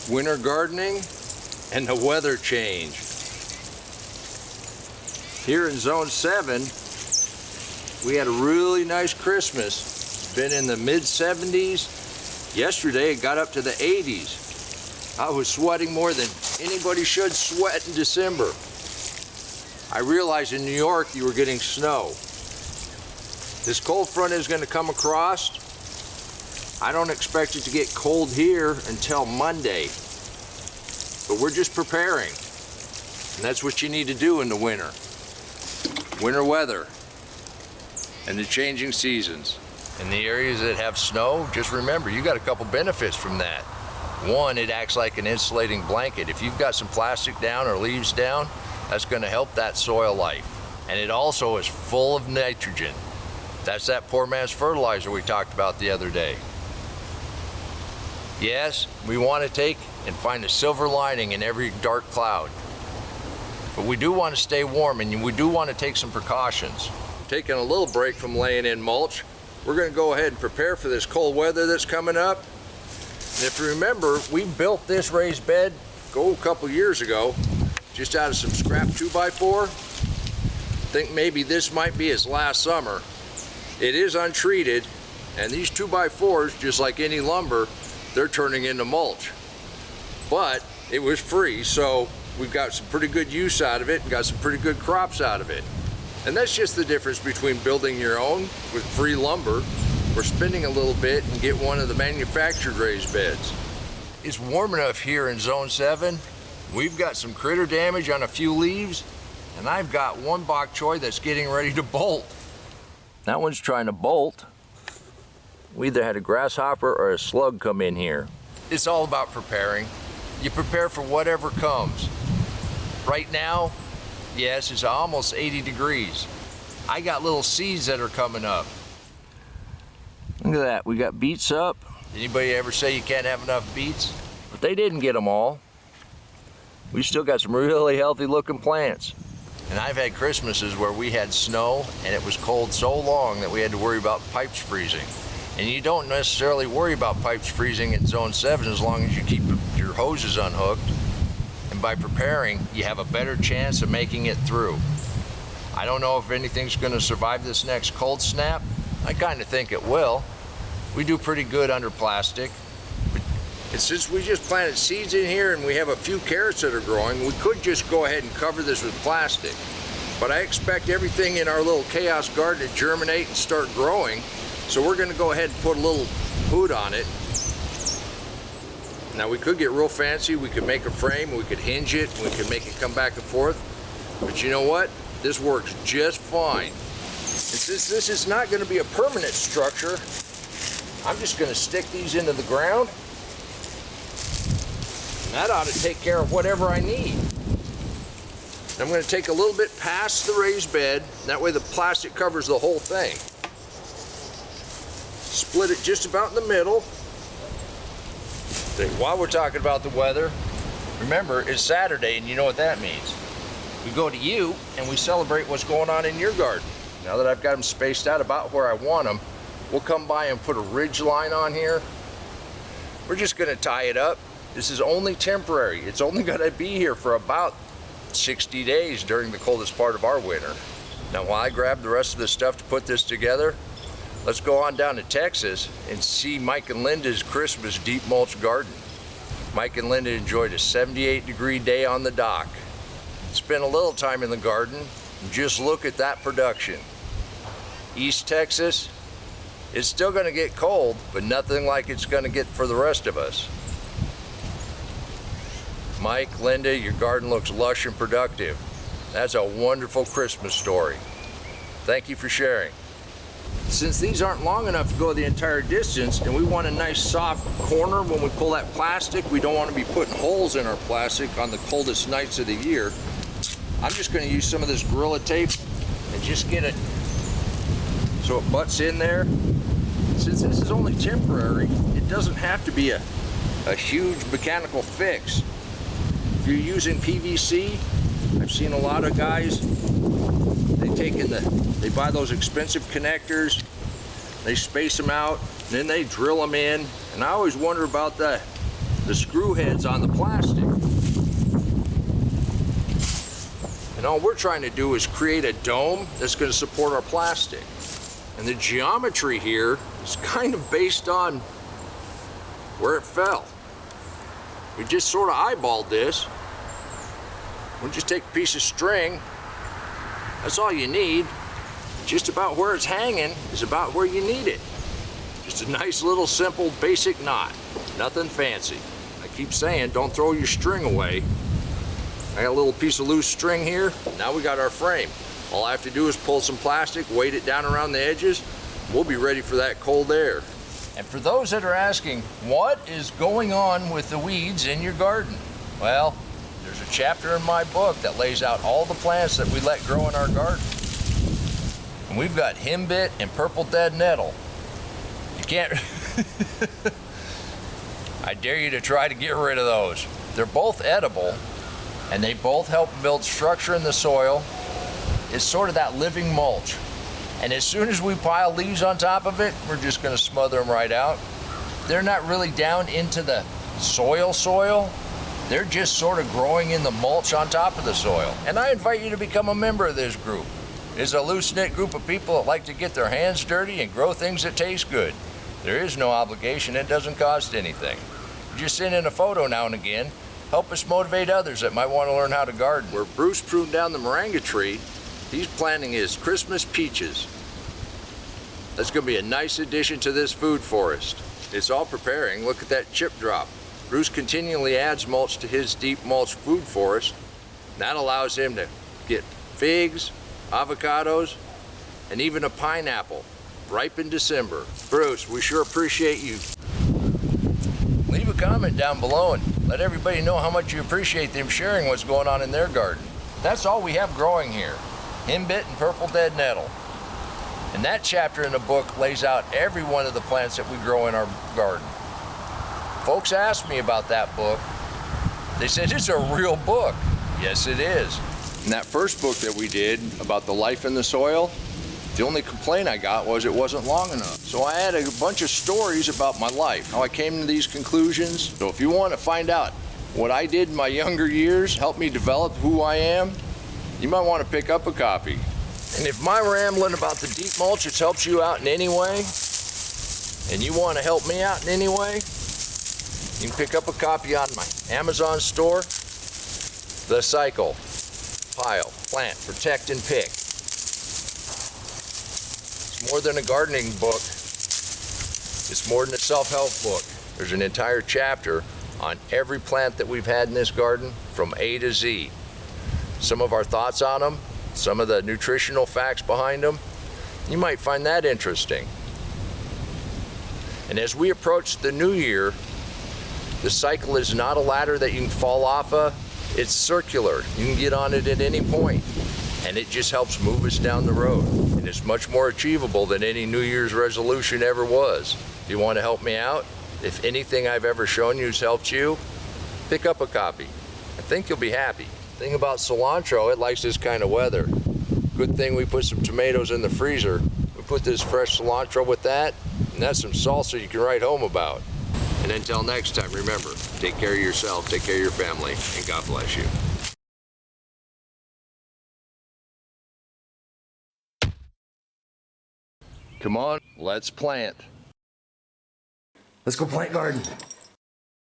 winter gardening, and the weather change. Here in Zone 7, we had a really nice Christmas. It's been in the mid-70s. Yesterday it got up to the 80s. I was sweating more than anybody should sweat in December. I realized in New York you were getting snow. This cold front is going to come across. I don't expect it to get cold here until Monday, but we're just preparing. And that's what you need to do in the winter. Winter weather and the changing seasons. In the areas that have snow, just remember, you got a couple benefits from that. One, it acts like an insulating blanket. If you've got some plastic down or leaves down, that's going to help that soil life. And it also is full of nitrogen. That's that poor man's fertilizer we talked about the other day. Yes, we want to take and find a silver lining in every dark cloud. But we do want to stay warm, and we do want to take some precautions. Taking a little break from laying in mulch, we're going to go ahead and prepare for this cold weather that's coming up. And if you remember, we built this raised bed a couple years ago, just out of some scrap 2x4. Think maybe this might be its last summer. It is untreated, and these 2x4s, just like any lumber, they're turning into mulch. But it was free, so we've got some pretty good use out of it and got some pretty good crops out of it. And that's just the difference between building your own with free lumber or spending a little bit and get one of the manufactured raised beds. It's warm enough here in Zone 7. We've got some critter damage on a few leaves, and I've got one bok choy that's getting ready to bolt. That one's trying to bolt. We either had a grasshopper or a slug come in here. It's all about preparing. You prepare for whatever comes. Right now, yes, it's almost 80 degrees. I got little seeds that are coming up. Look at that, we got beets up. Anybody ever say you can't have enough beets? But they didn't get them all. We still got some really healthy looking plants. And I've had Christmases where we had snow and it was cold so long that we had to worry about pipes freezing. And you don't necessarily worry about pipes freezing in Zone 7 as long as you keep your hoses unhooked. And by preparing, you have a better chance of making it through. I don't know if anything's going to survive this next cold snap. I kind of think it will. We do pretty good under plastic. And since we just planted seeds in here and we have a few carrots that are growing, we could just go ahead and cover this with plastic. But I expect everything in our little chaos garden to germinate and start growing. So we're going to go ahead and put a little hood on it. Now we could get real fancy. We could make a frame, we could hinge it, we could make it come back and forth. But you know what? This works just fine. And since this is not going to be a permanent structure, I'm just going to stick these into the ground. And that ought to take care of whatever I need. I'm going to take a little bit past the raised bed. That way the plastic covers the whole thing. Split it just about in the middle. While we're talking about the weather, remember it's Saturday and you know what that means. We go to you and we celebrate what's going on in your garden. Now that I've got them spaced out about where I want them, we'll come by and put a ridge line on here. We're just going to tie it up. This is only temporary. It's only going to be here for about 60 days during the coldest part of our winter. Now while I grab the rest of the stuff to put this together, let's go on down to Texas and see Mike and Linda's Christmas deep mulch garden. Mike and Linda enjoyed a 78-degree day on the dock. Spent a little time in the garden and just look at that production. East Texas, it's still going to get cold, but nothing like it's going to get for the rest of us. Mike, Linda, your garden looks lush and productive. That's a wonderful Christmas story. Thank you for sharing. Since these aren't long enough to go the entire distance and we want a nice soft corner when we pull that plastic, we don't want to be putting holes in our plastic on the coldest nights of the year, I'm just going to use some of this Gorilla Tape and just get it so it butts in there. Since this is only temporary, it doesn't have to be a huge mechanical fix. If you're using PVC, I've seen a lot of guys, they buy those expensive connectors, they space them out, and then they drill them in. And I always wonder about the the screw heads on the plastic. And all we're trying to do is create a dome that's going to support our plastic. And the geometry here is kind of based on where it fell. We just sort of eyeballed this. We'll just take a piece of string. That's all you need. Just about where it's hanging is about where you need it. Just a nice little simple basic knot. Nothing fancy. I keep saying don't throw your string away. I got a little piece of loose string here. Now we got our frame. All I have to do is pull some plastic, weight it down around the edges. We'll be ready for that cold air. And for those that are asking, what is going on with the weeds in your garden? Well, there's a chapter in my book that lays out all the plants that we let grow in our garden. And we've got henbit and purple dead nettle. You can't, I dare you to try to get rid of those. They're both edible and they both help build structure in the soil. It's sort of that living mulch. And as soon as we pile leaves on top of it, we're just gonna smother them right out. They're not really down into the soil. They're just sort of growing in the mulch on top of the soil. And I invite you to become a member of this group. It's a loose-knit group of people that like to get their hands dirty and grow things that taste good. There is no obligation, it doesn't cost anything. You just send in a photo now and again, help us motivate others that might want to learn how to garden. Where Bruce pruned down the moringa tree, he's planting his Christmas peaches. That's going to be a nice addition to this food forest. It's all preparing. Look at that chip drop. Bruce continually adds mulch to his deep mulch food forest. That allows him to get figs, avocados, and even a pineapple ripe in December. Bruce, we sure appreciate you. Leave a comment down below and let everybody know how much you appreciate them sharing what's going on in their garden. That's all we have growing here. Henbit and purple dead nettle. And that chapter in the book lays out every one of the plants that we grow in our garden. Folks asked me about that book. They said, it's a real book. Yes, it is. In that first book that we did about the life in the soil, the only complaint I got was it wasn't long enough. So I added a bunch of stories about my life, how I came to these conclusions. So if you want to find out what I did in my younger years, help me develop who I am, you might want to pick up a copy. And if my rambling about the deep mulch has helped you out in any way, and you want to help me out in any way, you can pick up a copy on my Amazon store. The Cycle, Pile, Plant, Protect, and Pick. It's more than a gardening book. It's more than a self-help book. There's an entire chapter on every plant that we've had in this garden from A to Z. Some of our thoughts on them, some of the nutritional facts behind them. You might find that interesting. And as we approach the new year, the cycle is not a ladder that you can fall off of. It's circular. You can get on it at any point, and it just helps move us down the road. And it's much more achievable than any New Year's resolution ever was. If you want to help me out, if anything I've ever shown you has helped you, pick up a copy. I think you'll be happy. Thing about cilantro, it likes this kind of weather. Good thing we put some tomatoes in the freezer. We put this fresh cilantro with that, and that's some salsa you can write home about. And until next time, remember, take care of yourself, take care of your family, and God bless you. Come on, let's plant. Let's go plant garden.